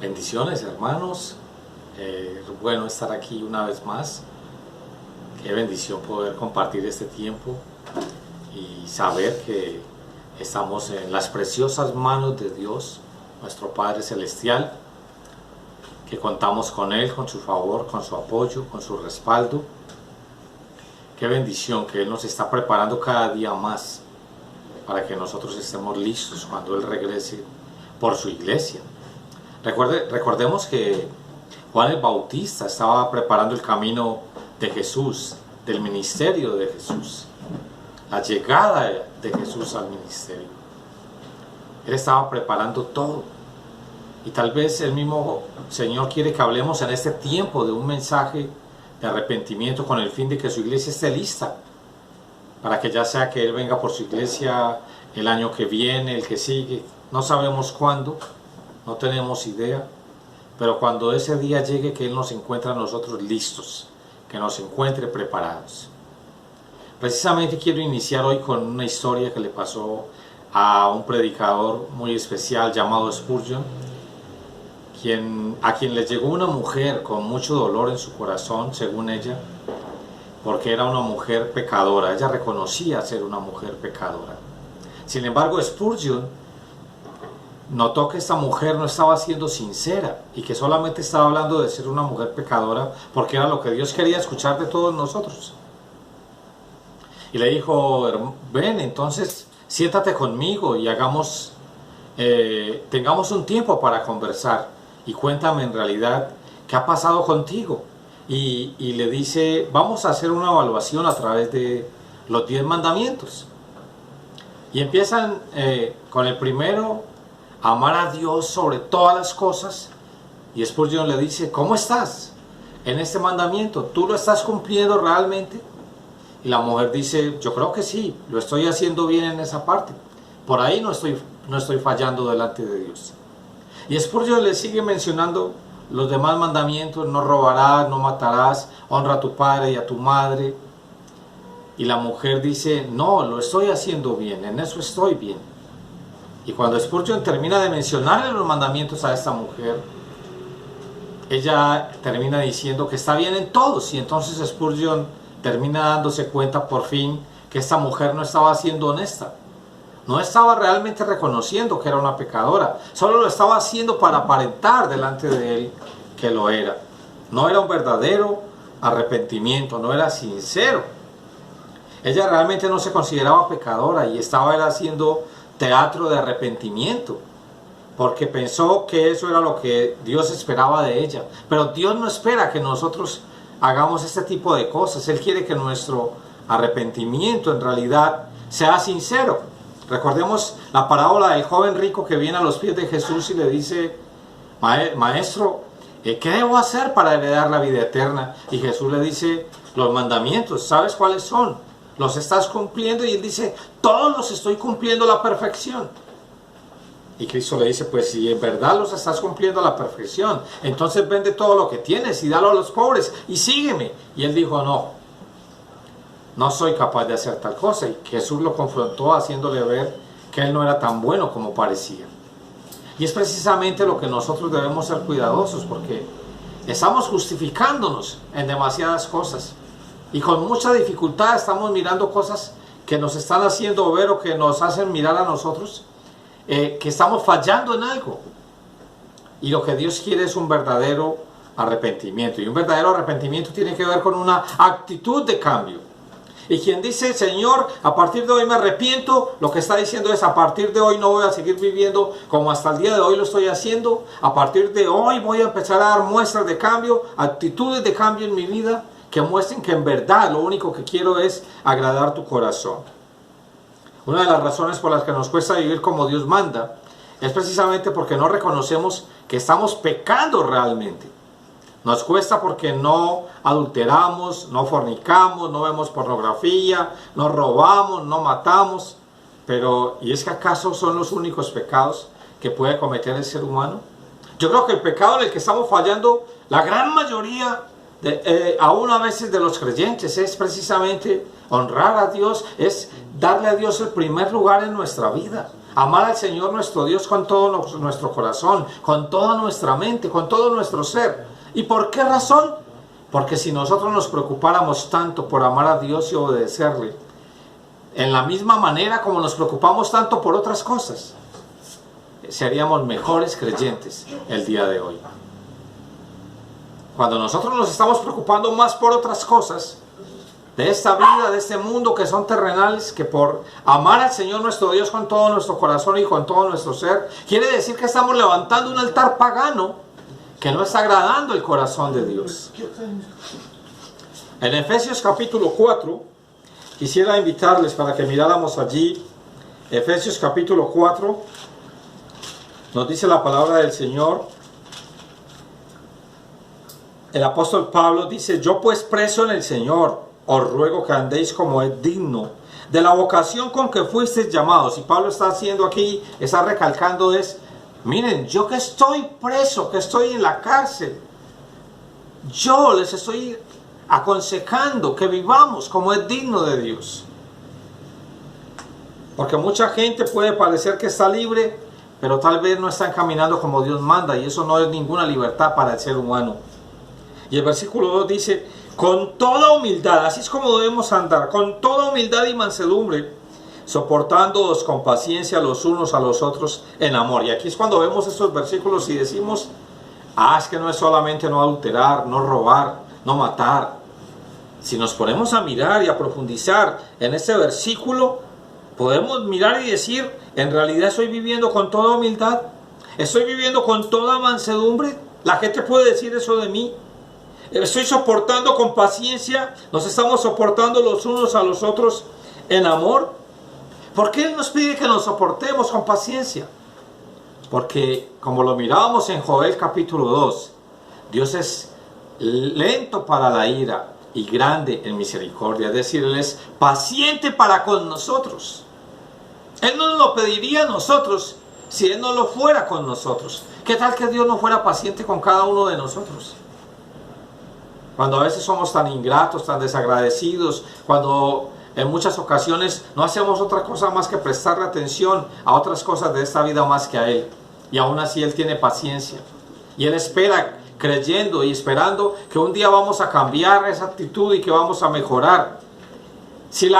Bendiciones, hermanos. Bueno estar aquí una vez más. Qué bendición poder compartir este tiempo y saber que estamos en las preciosas manos de Dios, nuestro Padre Celestial, que contamos con Él, con su favor, con su apoyo, con su respaldo. Qué bendición que Él nos está preparando cada día más para que nosotros estemos listos cuando Él regrese por su iglesia. Recordemos que Juan el Bautista estaba preparando el camino de Jesús, del ministerio de Jesús, la llegada de Jesús al ministerio. Él estaba preparando todo. Y tal vez el mismo Señor quiere que hablemos en este tiempo de un mensaje de arrepentimiento con el fin de que su iglesia esté lista, para que ya sea que Él venga por su iglesia el año que viene, el que sigue, no sabemos cuándo, no tenemos idea, pero cuando ese día llegue, que Él nos encuentre a nosotros listos, que nos encuentre preparados. Precisamente quiero iniciar hoy con una historia que le pasó a un predicador muy especial llamado Spurgeon, a quien le llegó una mujer con mucho dolor en su corazón, según ella, porque era una mujer pecadora. Ella reconocía ser una mujer pecadora. Sin embargo, Spurgeon notó que esta mujer no estaba siendo sincera y que solamente estaba hablando de ser una mujer pecadora porque era lo que Dios quería escuchar de todos nosotros. Y le dijo: ven, entonces siéntate conmigo y tengamos un tiempo para conversar y cuéntame en realidad qué ha pasado contigo. Y le dice: vamos a hacer una evaluación a través de los 10 mandamientos. Y empiezan con el primero: amar a Dios sobre todas las cosas. Y Spurgeon le dice: ¿cómo estás en este mandamiento? ¿Tú lo estás cumpliendo realmente? Y la mujer dice: yo creo que sí, lo estoy haciendo bien en esa parte. Por ahí no estoy fallando delante de Dios. Y Spurgeon le sigue mencionando los demás mandamientos: no robarás, no matarás, honra a tu padre y a tu madre. Y la mujer dice: no, lo estoy haciendo bien, en eso estoy bien. Y cuando Spurgeon termina de mencionarle los mandamientos a esta mujer, ella termina diciendo que está bien en todos. Y entonces Spurgeon termina dándose cuenta por fin que esta mujer no estaba siendo honesta. No estaba realmente reconociendo que era una pecadora. Solo lo estaba haciendo para aparentar delante de él que lo era. No era un verdadero arrepentimiento, no era sincero. Ella realmente no se consideraba pecadora y estaba haciendo teatro de arrepentimiento, porque pensó que eso era lo que Dios esperaba de ella. Pero Dios no espera que nosotros hagamos este tipo de cosas. Él quiere que nuestro arrepentimiento en realidad sea sincero. Recordemos la parábola del joven rico que viene a los pies de Jesús y le dice: maestro, ¿qué debo hacer para heredar la vida eterna? Y Jesús le dice: los mandamientos, ¿sabes cuáles son? ¿Los estás cumpliendo? Y él dice: todos los estoy cumpliendo a la perfección. Y Cristo le dice: pues si en verdad los estás cumpliendo a la perfección, entonces vende todo lo que tienes y dalo a los pobres y sígueme. Y él dijo: no soy capaz de hacer tal cosa. Y Jesús lo confrontó haciéndole ver que él no era tan bueno como parecía. Y es precisamente lo que nosotros debemos ser cuidadosos, porque estamos justificándonos en demasiadas cosas. Y con mucha dificultad estamos mirando cosas que nos están haciendo ver o que nos hacen mirar a nosotros que estamos fallando en algo. Y lo que Dios quiere es un verdadero arrepentimiento. Y un verdadero arrepentimiento tiene que ver con una actitud de cambio. Y quien dice: Señor, a partir de hoy me arrepiento, lo que está diciendo es: a partir de hoy no voy a seguir viviendo como hasta el día de hoy lo estoy haciendo. A partir de hoy voy a empezar a dar muestras de cambio, actitudes de cambio en mi vida, que muestren que en verdad lo único que quiero es agradar tu corazón. Una de las razones por las que nos cuesta vivir como Dios manda es precisamente porque no reconocemos que estamos pecando realmente. Nos cuesta porque no adulteramos, no fornicamos, no vemos pornografía, no robamos, no matamos. ¿Y es que acaso son los únicos pecados que puede cometer el ser humano? Yo creo que el pecado en el que estamos fallando, la gran mayoría, aún a veces de los creyentes, es precisamente honrar a Dios, es darle a Dios el primer lugar en nuestra vida. Amar al Señor nuestro Dios con todo nuestro corazón, con toda nuestra mente, con todo nuestro ser. ¿Y por qué razón? Porque si nosotros nos preocupáramos tanto por amar a Dios y obedecerle, en la misma manera como nos preocupamos tanto por otras cosas, seríamos mejores creyentes el día de hoy. Cuando nosotros nos estamos preocupando más por otras cosas, de esta vida, de este mundo que son terrenales, que por amar al Señor nuestro Dios con todo nuestro corazón y con todo nuestro ser, quiere decir que estamos levantando un altar pagano que no está agradando el corazón de Dios. En Efesios capítulo 4, quisiera invitarles para que miráramos allí, Efesios capítulo 4, nos dice la palabra del Señor. El apóstol Pablo dice: yo pues preso en el Señor, os ruego que andéis como es digno de la vocación con que fuisteis llamados. Y Pablo está haciendo aquí, está recalcando miren, yo que estoy preso, que estoy en la cárcel, yo les estoy aconsejando que vivamos como es digno de Dios. Porque mucha gente puede parecer que está libre, pero tal vez no están caminando como Dios manda, y eso no es ninguna libertad para el ser humano. Y el versículo 2 dice: con toda humildad, así es como debemos andar, con toda humildad y mansedumbre, soportándoos con paciencia los unos a los otros en amor. Y aquí es cuando vemos estos versículos y decimos: es que no es solamente no adulterar, no robar, no matar. Si nos ponemos a mirar y a profundizar en este versículo, podemos mirar y decir: en realidad estoy viviendo con toda humildad, estoy viviendo con toda mansedumbre. La gente puede decir eso de mí. Estoy soportando con paciencia, nos estamos soportando los unos a los otros en amor. ¿Por qué Él nos pide que nos soportemos con paciencia? Porque, como lo mirábamos en Joel capítulo 2, Dios es lento para la ira y grande en misericordia. Es decir, Él es paciente para con nosotros. Él no nos lo pediría a nosotros si Él no lo fuera con nosotros. ¿Qué tal que Dios no fuera paciente con cada uno de nosotros? Cuando a veces somos tan ingratos, tan desagradecidos, cuando en muchas ocasiones no hacemos otra cosa más que prestarle atención a otras cosas de esta vida más que a Él. Y aún así Él tiene paciencia. Y Él espera, creyendo y esperando que un día vamos a cambiar esa actitud y que vamos a mejorar. Si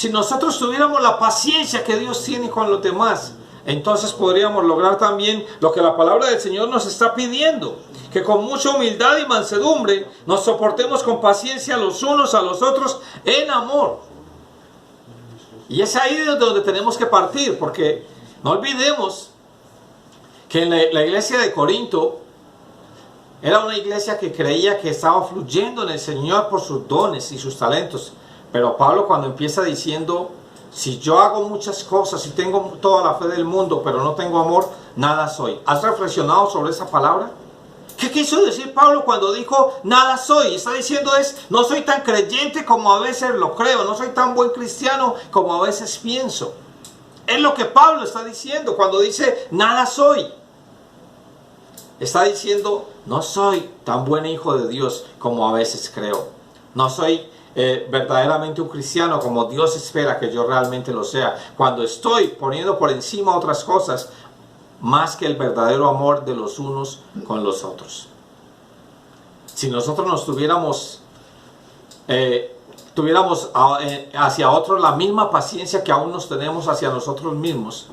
nosotros tuviéramos la paciencia que Dios tiene con los demás, entonces podríamos lograr también lo que la palabra del Señor nos está pidiendo: que con mucha humildad y mansedumbre nos soportemos con paciencia los unos a los otros en amor. Y es ahí de donde tenemos que partir, porque no olvidemos que en la iglesia de Corinto era una iglesia que creía que estaba fluyendo en el Señor por sus dones y sus talentos. Pero Pablo, cuando empieza diciendo: si yo hago muchas cosas y tengo toda la fe del mundo, pero no tengo amor, nada soy. ¿Has reflexionado sobre esa palabra? ¿Qué quiso decir Pablo cuando dijo nada soy? Está diciendo no soy tan creyente como a veces lo creo, no soy tan buen cristiano como a veces pienso. Es lo que Pablo está diciendo cuando dice nada soy. Está diciendo: no soy tan buen hijo de Dios como a veces creo. No soy verdaderamente un cristiano como Dios espera que yo realmente lo sea. Cuando estoy poniendo por encima otras cosas más que el verdadero amor de los unos con los otros. Si nosotros nos tuviéramos hacia otros la misma paciencia que aún nos tenemos hacia nosotros mismos,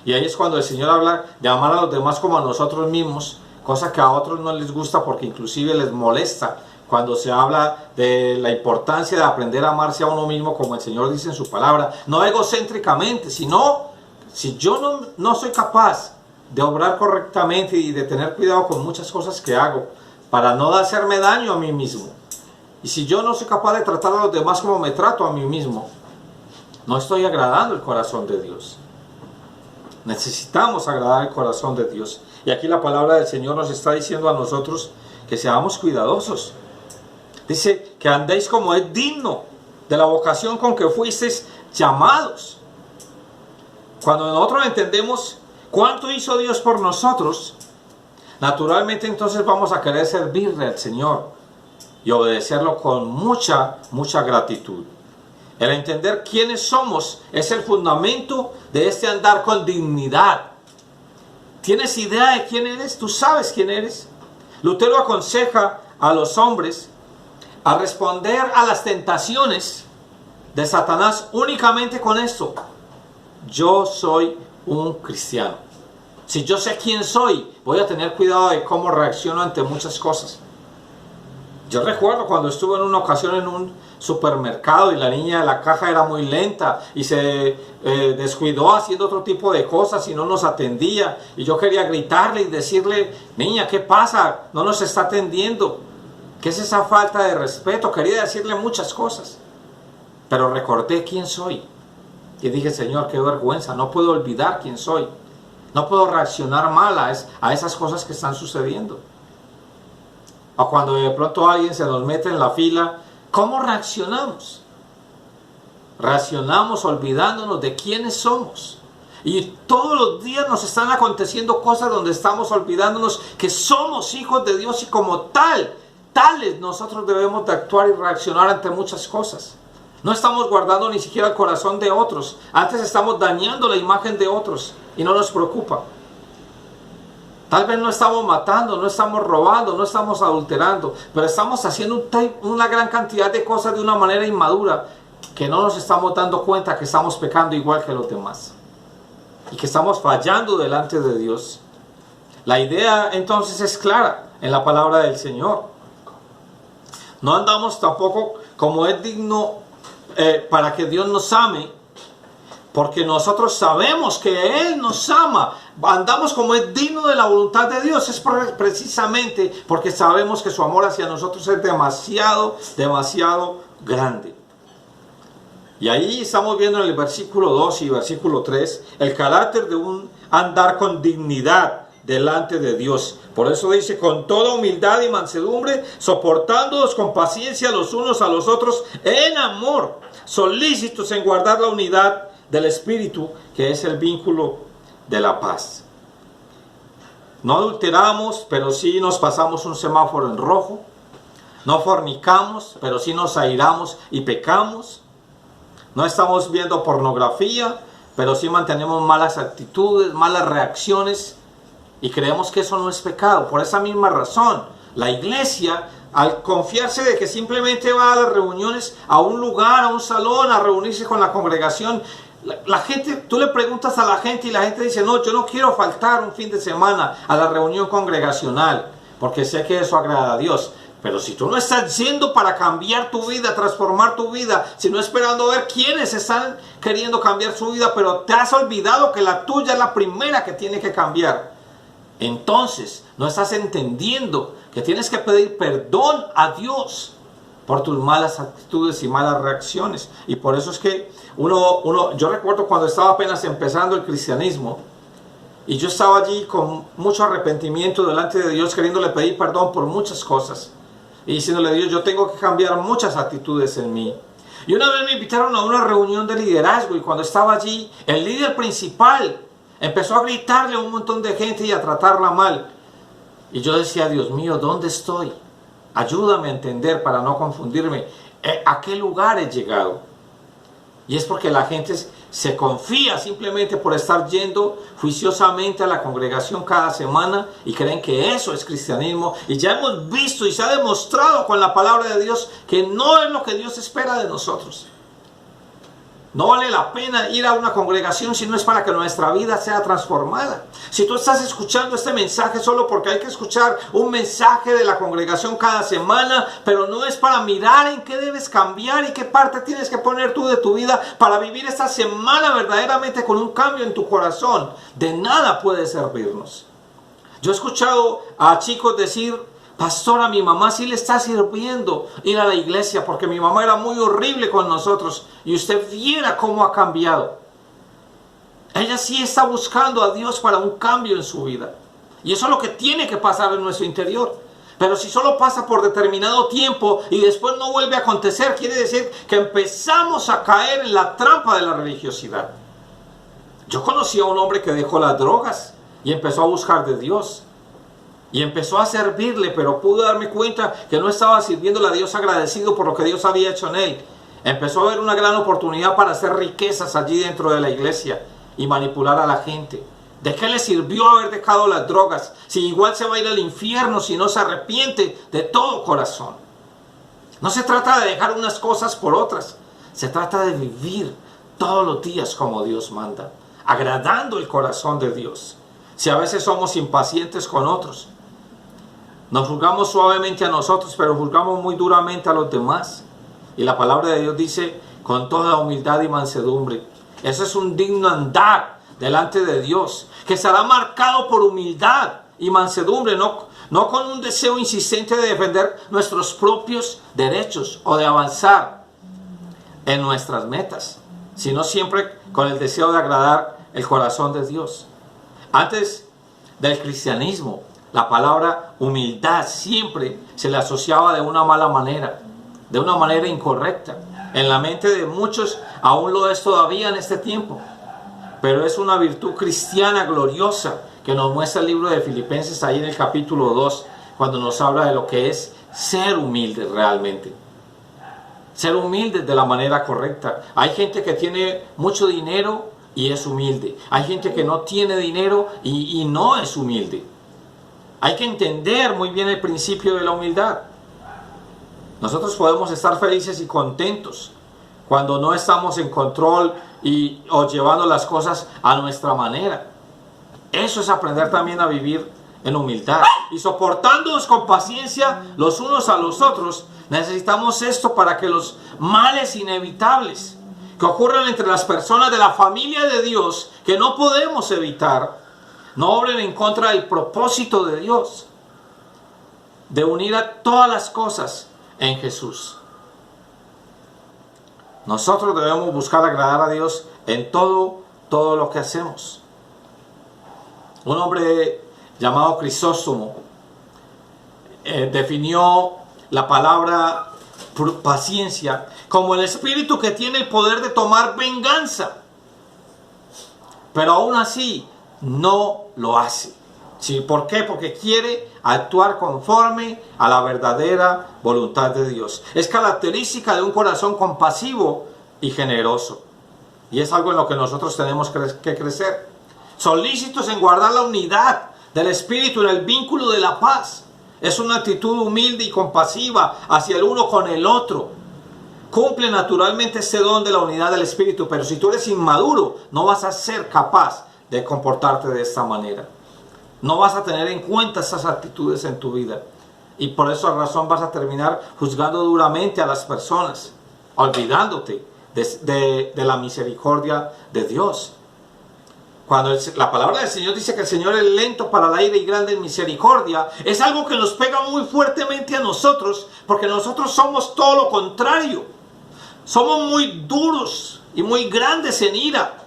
y ahí es cuando el Señor habla de amar a los demás como a nosotros mismos, cosa que a otros no les gusta porque inclusive les molesta cuando se habla de la importancia de aprender a amarse a uno mismo, como el Señor dice en su palabra, no egocéntricamente, sino si yo no soy capaz de obrar correctamente y de tener cuidado con muchas cosas que hago para no hacerme daño a mí mismo, y si yo no soy capaz de tratar a los demás como me trato a mí mismo, no estoy agradando el corazón de Dios. Necesitamos agradar el corazón de Dios. Y aquí la palabra del Señor nos está diciendo a nosotros que seamos cuidadosos. Dice que andéis como es digno de la vocación con que fuisteis llamados. Cuando nosotros entendemos cuánto hizo Dios por nosotros, naturalmente entonces vamos a querer servirle al Señor y obedecerlo con mucha gratitud. El entender quiénes somos es el fundamento de este andar con dignidad. ¿Tienes idea de quién eres? ¿Tú sabes quién eres? Lutero aconseja a los hombres a responder a las tentaciones de Satanás únicamente con esto: yo soy un cristiano. Si yo sé quién soy, voy a tener cuidado de cómo reacciono ante muchas cosas. Yo recuerdo cuando estuve en una ocasión en un supermercado y la niña de la caja era muy lenta y se descuidó haciendo otro tipo de cosas y no nos atendía. Y yo quería gritarle y decirle: niña, ¿qué pasa? No nos está atendiendo. ¿Qué es esa falta de respeto? Quería decirle muchas cosas, pero recordé quién soy. Y dije: Señor, qué vergüenza, no puedo olvidar quién soy. No puedo reaccionar mal a esas cosas que están sucediendo. O cuando de pronto alguien se nos mete en la fila, ¿cómo reaccionamos? Reaccionamos olvidándonos de quiénes somos. Y todos los días nos están aconteciendo cosas donde estamos olvidándonos que somos hijos de Dios y como tales nosotros debemos de actuar y reaccionar ante muchas cosas. No estamos guardando ni siquiera el corazón de otros. Antes estamos dañando la imagen de otros y no nos preocupa. Tal vez no estamos matando, no estamos robando, no estamos adulterando, pero estamos haciendo una gran cantidad de cosas de una manera inmadura que no nos estamos dando cuenta que estamos pecando igual que los demás y que estamos fallando delante de Dios. La idea entonces es clara en la palabra del Señor. No andamos tampoco como es digno para que Dios nos ame, porque nosotros sabemos que Él nos ama. Andamos como es digno de la voluntad de Dios. Es precisamente porque sabemos que su amor hacia nosotros es demasiado grande. Y ahí estamos viendo en el versículo 2 y versículo 3 el carácter de un andar con dignidad delante de Dios. Por eso dice: con toda humildad y mansedumbre, soportándoos con paciencia los unos a los otros en amor, solícitos en guardar la unidad del Espíritu, que es el vínculo de la paz. No adulteramos, pero sí nos pasamos un semáforo en rojo. No fornicamos, pero sí nos airamos y pecamos. No estamos viendo pornografía, pero sí mantenemos malas actitudes, malas reacciones, y creemos que eso no es pecado. Por esa misma razón, la iglesia, al confiarse de que simplemente va a las reuniones, a un lugar, a un salón, a reunirse con la congregación, la gente, tú le preguntas a la gente y la gente dice: no, yo no quiero faltar un fin de semana a la reunión congregacional, porque sé que eso agrada a Dios. Pero si tú no estás yendo para cambiar tu vida, transformar tu vida, sino esperando a ver quiénes están queriendo cambiar su vida, pero te has olvidado que la tuya es la primera que tiene que cambiar, entonces no estás entendiendo que tienes que pedir perdón a Dios por tus malas actitudes y malas reacciones. Y por eso es que yo recuerdo cuando estaba apenas empezando el cristianismo, y yo estaba allí con mucho arrepentimiento delante de Dios, queriéndole pedir perdón por muchas cosas, y diciéndole a Dios: yo tengo que cambiar muchas actitudes en mí. Y una vez me invitaron a una reunión de liderazgo, y cuando estaba allí, el líder principal empezó a gritarle a un montón de gente y a tratarla mal. Y yo decía: Dios mío, ¿dónde estoy? Ayúdame a entender para no confundirme. ¿A qué lugar he llegado? Y es porque la gente se confía simplemente por estar yendo juiciosamente a la congregación cada semana y creen que eso es cristianismo. Y ya hemos visto y se ha demostrado con la palabra de Dios que no es lo que Dios espera de nosotros. No vale la pena ir a una congregación si no es para que nuestra vida sea transformada. Si tú estás escuchando este mensaje solo porque hay que escuchar un mensaje de la congregación cada semana, pero no es para mirar en qué debes cambiar y qué parte tienes que poner tú de tu vida para vivir esta semana verdaderamente con un cambio en tu corazón, de nada puede servirnos. Yo he escuchado a chicos decir: pastor, a mi mamá sí le está sirviendo ir a la iglesia porque mi mamá era muy horrible con nosotros y usted viera cómo ha cambiado. Ella sí está buscando a Dios para un cambio en su vida. Y eso es lo que tiene que pasar en nuestro interior. Pero si solo pasa por determinado tiempo y después no vuelve a acontecer, quiere decir que empezamos a caer en la trampa de la religiosidad. Yo conocí a un hombre que dejó las drogas y empezó a buscar de Dios. Y empezó a servirle, pero pude darme cuenta que no estaba sirviéndole a Dios agradecido por lo que Dios había hecho en él. Empezó a ver una gran oportunidad para hacer riquezas allí dentro de la iglesia y manipular a la gente. ¿De qué le sirvió haber dejado las drogas si igual se va a ir al infierno si no se arrepiente de todo corazón? No se trata de dejar unas cosas por otras. Se trata de vivir todos los días como Dios manda, agradando el corazón de Dios. Si a veces somos impacientes con otros, nos juzgamos suavemente a nosotros, pero juzgamos muy duramente a los demás. Y la palabra de Dios dice, con toda humildad y mansedumbre. Eso es un digno andar delante de Dios, que será marcado por humildad y mansedumbre, no con un deseo insistente de defender nuestros propios derechos o de avanzar en nuestras metas, sino siempre con el deseo de agradar el corazón de Dios. Antes del cristianismo, la palabra humildad siempre se le asociaba de una mala manera, de una manera incorrecta. En la mente de muchos aún lo es todavía en este tiempo. Pero es una virtud cristiana gloriosa que nos muestra el libro de Filipenses ahí en el capítulo 2, cuando nos habla de lo que es ser humilde realmente. Ser humilde de la manera correcta. Hay gente que tiene mucho dinero y es humilde. Hay gente que no tiene dinero y no es humilde. Hay que entender muy bien el principio de la humildad. Nosotros podemos estar felices y contentos cuando no estamos en control o llevando las cosas a nuestra manera. Eso es aprender también a vivir en humildad. Y soportándonos con paciencia los unos a los otros, necesitamos esto para que los males inevitables que ocurren entre las personas de la familia de Dios, que no podemos evitar, no obren en contra del propósito de Dios, de unir a todas las cosas en Jesús. Nosotros debemos buscar agradar a Dios en todo lo que hacemos. Un hombre llamado Crisóstomo definió la palabra paciencia como el espíritu que tiene el poder de tomar venganza, pero aún así no lo hace. ¿Sí? ¿Por qué? Porque quiere actuar conforme a la verdadera voluntad de Dios. Es característica de un corazón compasivo y generoso. Y es algo en lo que nosotros tenemos que crecer. Solícitos en guardar la unidad del espíritu en el vínculo de la paz. Es una actitud humilde y compasiva hacia el uno con el otro. Cumple naturalmente ese don de la unidad del espíritu, pero si tú eres inmaduro, no vas a ser capaz de comportarte de esta manera. No vas a tener en cuenta esas actitudes en tu vida. Y por esa razón vas a terminar juzgando duramente a las personas, olvidándote de la misericordia de Dios. Cuando la palabra del Señor dice que el Señor es lento para la ira y grande en misericordia, es algo que nos pega muy fuertemente a nosotros, porque nosotros somos todo lo contrario. Somos muy duros y muy grandes en ira,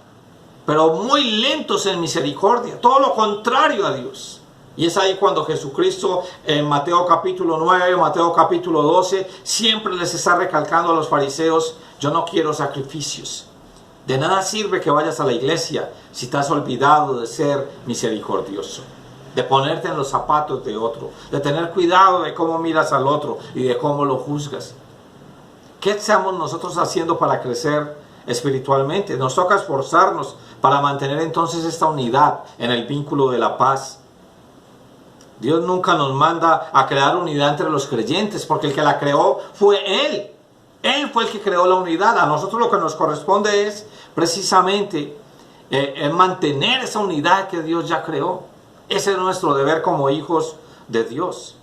pero muy lentos en misericordia, todo lo contrario a Dios. Y es ahí cuando Jesucristo en Mateo capítulo 9, Mateo capítulo 12, siempre les está recalcando a los fariseos: yo no quiero sacrificios. De nada sirve que vayas a la iglesia si te has olvidado de ser misericordioso, de ponerte en los zapatos de otro, de tener cuidado de cómo miras al otro y de cómo lo juzgas. ¿Qué estamos nosotros haciendo para crecer espiritualmente? Nos toca esforzarnos para mantener entonces esta unidad en el vínculo de la paz. Dios nunca nos manda a crear unidad entre los creyentes, porque el que la creó fue Él. Él fue el que creó la unidad. A nosotros lo que nos corresponde es precisamente mantener esa unidad que Dios ya creó. Ese es nuestro deber como hijos de Dios.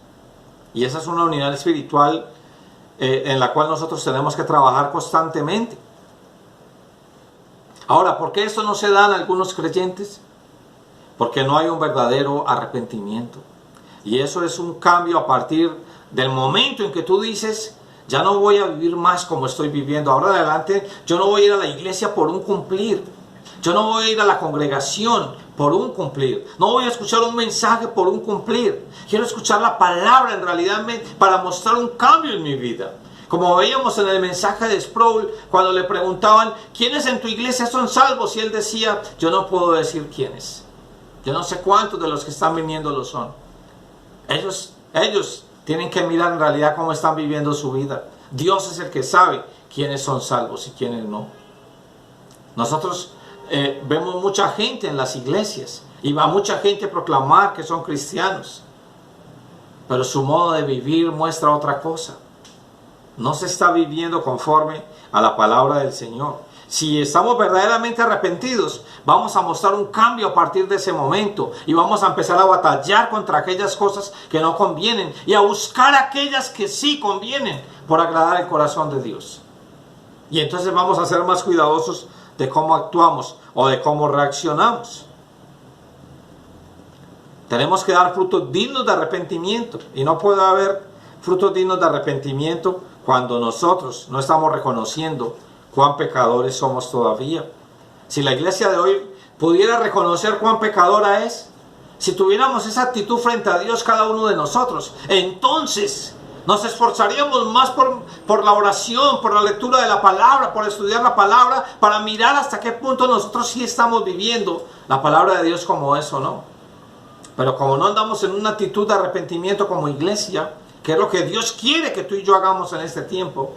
Y esa es una unidad espiritual en la cual nosotros tenemos que trabajar constantemente. Ahora, ¿por qué esto no se da en algunos creyentes? Porque no hay un verdadero arrepentimiento. Y eso es un cambio a partir del momento en que tú dices: ya no voy a vivir más como estoy viviendo. Ahora adelante yo no voy a ir a la iglesia por un cumplir. Yo no voy a ir a la congregación por un cumplir. No voy a escuchar un mensaje por un cumplir. Quiero escuchar la palabra en realidad para mostrar un cambio en mi vida. Como veíamos en el mensaje de Sproul, cuando le preguntaban: ¿quiénes en tu iglesia son salvos? Y él decía: yo no puedo decir quiénes. Yo no sé cuántos de los que están viniendo lo son. Ellos tienen que mirar en realidad cómo están viviendo su vida. Dios es el que sabe quiénes son salvos y quiénes no. Nosotros vemos mucha gente en las iglesias y va mucha gente a proclamar que son cristianos, pero su modo de vivir muestra otra cosa. No se está viviendo conforme a la palabra del Señor. Si estamos verdaderamente arrepentidos, vamos a mostrar un cambio a partir de ese momento y vamos a empezar a batallar contra aquellas cosas que no convienen y a buscar aquellas que sí convienen por agradar el corazón de Dios. Y entonces vamos a ser más cuidadosos de cómo actuamos o de cómo reaccionamos. Tenemos que dar frutos dignos de arrepentimiento, y no puede haber frutos dignos de arrepentimiento cuando nosotros no estamos reconociendo cuán pecadores somos todavía. Si la iglesia de hoy pudiera reconocer cuán pecadora es, si tuviéramos esa actitud frente a Dios cada uno de nosotros, entonces nos esforzaríamos más por la oración, por la lectura de la palabra, por estudiar la palabra, para mirar hasta qué punto nosotros sí estamos viviendo la palabra de Dios como es o no. Pero como no andamos en una actitud de arrepentimiento como iglesia, que es lo que Dios quiere que tú y yo hagamos en este tiempo,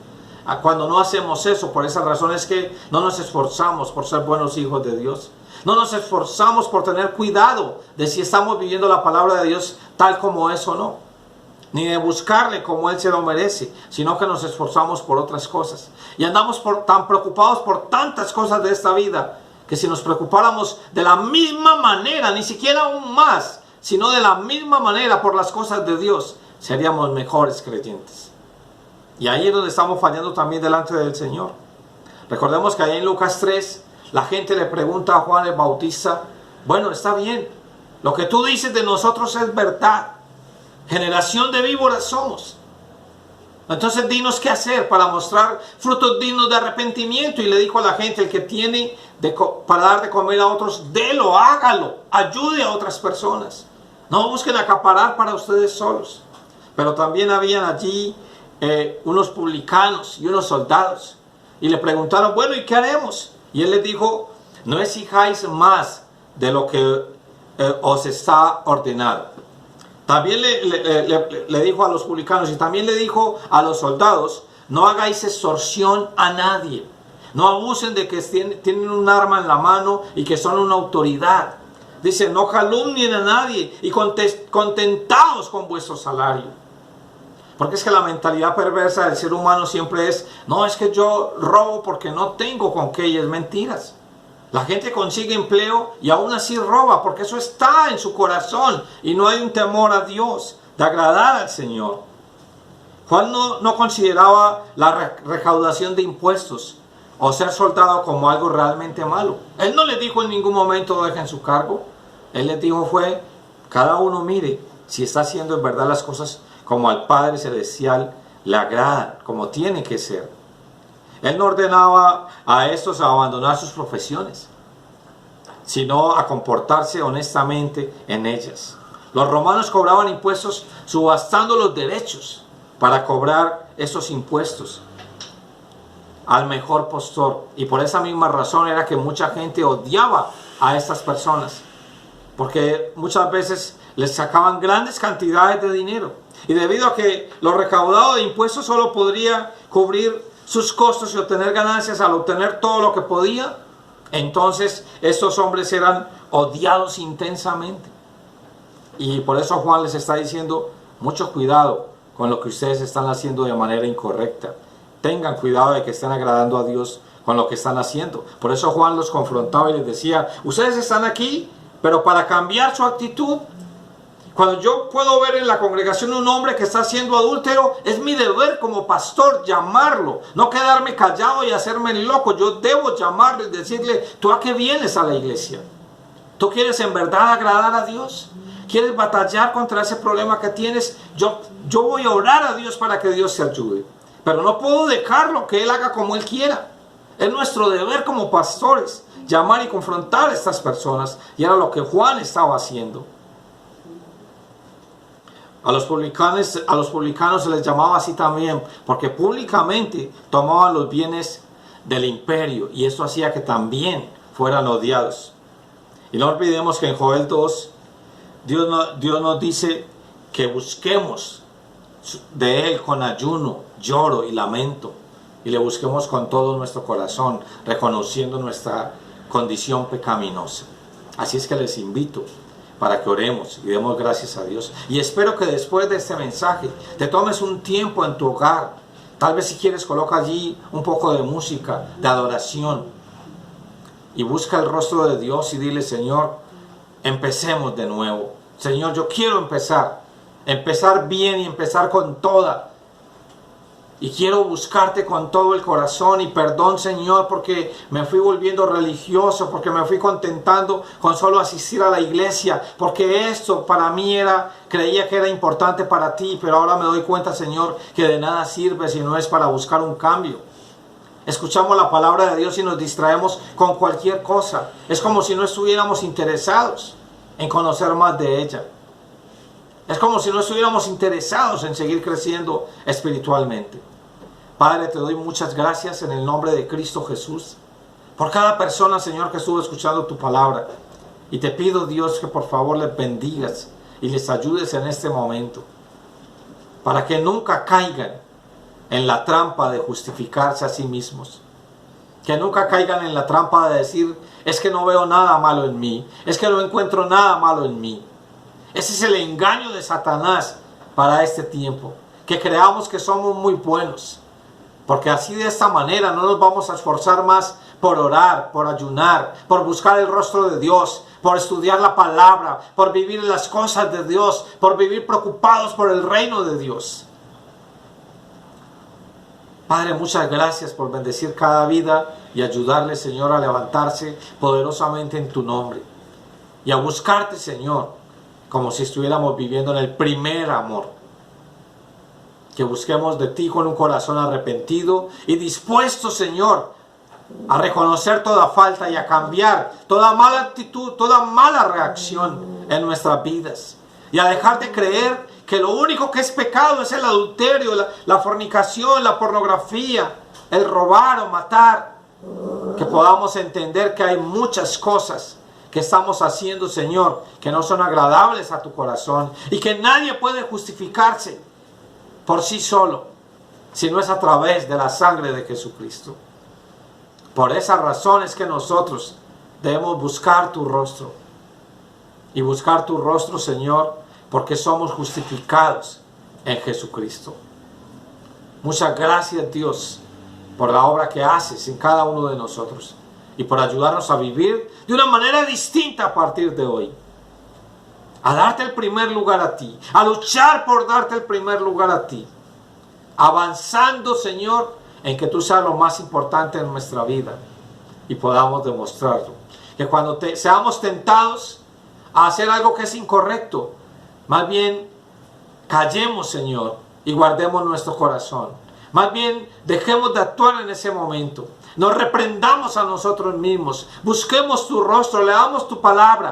cuando no hacemos eso, por esa razón es que no nos esforzamos por ser buenos hijos de Dios. No nos esforzamos por tener cuidado de si estamos viviendo la palabra de Dios tal como es o no, ni de buscarle como Él se lo merece, sino que nos esforzamos por otras cosas. Y andamos tan preocupados por tantas cosas de esta vida, que si nos preocupáramos de la misma manera, ni siquiera aún más, sino de la misma manera por las cosas de Dios, seríamos mejores creyentes. Y ahí es donde estamos fallando también delante del Señor. Recordemos que ahí en Lucas 3, la gente le pregunta a Juan el Bautista, bueno, está bien, lo que tú dices de nosotros es verdad, generación de víboras somos. Entonces dinos qué hacer para mostrar frutos dignos de arrepentimiento. Y le dijo a la gente, el que tiene para dar de comer a otros, délo, hágalo, ayude a otras personas. No busquen acaparar para ustedes solos. Pero también habían allí unos publicanos y unos soldados. Y le preguntaron, bueno, ¿y qué haremos? Y él les dijo, no exijáis más de lo que os está ordenado. También le dijo a los publicanos y también le dijo a los soldados, no hagáis extorsión a nadie. No abusen de que tienen un arma en la mano y que son una autoridad. Dice, no calumnien a nadie y contentaos con vuestro salario. Porque es que la mentalidad perversa del ser humano siempre es, no, es que yo robo porque no tengo con qué, y es mentiras. La gente consigue empleo y aún así roba, porque eso está en su corazón y no hay un temor a Dios, de agradar al Señor. Juan no consideraba la recaudación de impuestos o ser soldado como algo realmente malo. Él no les dijo en ningún momento dejen su cargo. Él les dijo cada uno mire si está haciendo en verdad las cosas como al Padre Celestial le agrada, como tiene que ser. Él no ordenaba a estos a abandonar sus profesiones, sino a comportarse honestamente en ellas. Los romanos cobraban impuestos subastando los derechos para cobrar esos impuestos al mejor postor. Y por esa misma razón era que mucha gente odiaba a estas personas, porque muchas veces les sacaban grandes cantidades de dinero. Y debido a que lo recaudado de impuestos solo podría cubrir sus costos y obtener ganancias al obtener todo lo que podía, entonces estos hombres eran odiados intensamente. Y por eso Juan les está diciendo, mucho cuidado con lo que ustedes están haciendo de manera incorrecta. Tengan cuidado de que estén agradando a Dios con lo que están haciendo. Por eso Juan los confrontaba y les decía, ustedes están aquí, pero para cambiar su actitud. Cuando yo puedo ver en la congregación un hombre que está siendo adúltero, es mi deber como pastor llamarlo, no quedarme callado y hacerme el loco. Yo debo llamarlo y decirle, ¿tú a qué vienes a la iglesia? ¿Tú quieres en verdad agradar a Dios? ¿Quieres batallar contra ese problema que tienes? Yo voy a orar a Dios para que Dios te ayude, pero no puedo dejarlo que Él haga como Él quiera. Es nuestro deber como pastores llamar y confrontar a estas personas, y era lo que Juan estaba haciendo. A los publicanos se les llamaba así también, porque públicamente tomaban los bienes del imperio, y esto hacía que también fueran odiados. Y no olvidemos que en Joel 2, Dios nos dice que busquemos de Él con ayuno, lloro y lamento. y le busquemos con todo nuestro corazón, reconociendo nuestra condición pecaminosa. Así es que les invito para que oremos y demos gracias a Dios. Y espero que después de este mensaje te tomes un tiempo en tu hogar. Tal vez si quieres coloca allí un poco de música, de adoración. Y busca el rostro de Dios y dile: Señor, empecemos de nuevo. Señor, yo quiero empezar bien y empezar con toda. Y quiero buscarte con todo el corazón. Y perdón, Señor, porque me fui volviendo religioso, porque me fui contentando con solo asistir a la iglesia, porque esto para mí creía que era importante para ti, pero ahora me doy cuenta, Señor, que de nada sirve si no es para buscar un cambio. Escuchamos la palabra de Dios y nos distraemos con cualquier cosa. Es como si no estuviéramos interesados en conocer más de ella. Es como si no estuviéramos interesados en seguir creciendo espiritualmente. Padre, te doy muchas gracias en el nombre de Cristo Jesús por cada persona, Señor, que estuvo escuchando tu palabra. Y te pido, Dios, que por favor les bendigas y les ayudes en este momento, para que nunca caigan en la trampa de justificarse a sí mismos. Que nunca caigan en la trampa de decir: es que no veo nada malo en mí, es que no encuentro nada malo en mí. Ese es el engaño de Satanás para este tiempo. Que creamos que somos muy buenos. Porque así, de esta manera, no nos vamos a esforzar más por orar, por ayunar, por buscar el rostro de Dios, por estudiar la palabra, por vivir las cosas de Dios, por vivir preocupados por el reino de Dios. Padre, muchas gracias por bendecir cada vida y ayudarle, Señor, a levantarse poderosamente en tu nombre. Y a buscarte, Señor, como si estuviéramos viviendo en el primer amor. Que busquemos de ti con un corazón arrepentido y dispuesto, Señor, a reconocer toda falta y a cambiar toda mala actitud, toda mala reacción en nuestras vidas. Y a dejar de creer que lo único que es pecado es el adulterio, la fornicación, la pornografía, el robar o matar. Que podamos entender que hay muchas cosas que estamos haciendo, Señor, que no son agradables a tu corazón, y que nadie puede justificarse por sí solo, si no es a través de la sangre de Jesucristo. Por esa razón es que nosotros debemos buscar tu rostro, y buscar tu rostro, Señor, porque somos justificados en Jesucristo. Muchas gracias, Dios, por la obra que haces en cada uno de nosotros, y por ayudarnos a vivir de una manera distinta a partir de hoy. A darte el primer lugar a ti. A luchar por darte el primer lugar a ti. Avanzando, Señor, en que tú seas lo más importante en nuestra vida. Y podamos demostrarlo. Que cuando seamos tentados a hacer algo que es incorrecto, más bien callemos, Señor, y guardemos nuestro corazón. Más bien dejemos de actuar en ese momento. Nos reprendamos a nosotros mismos, busquemos tu rostro, leamos tu palabra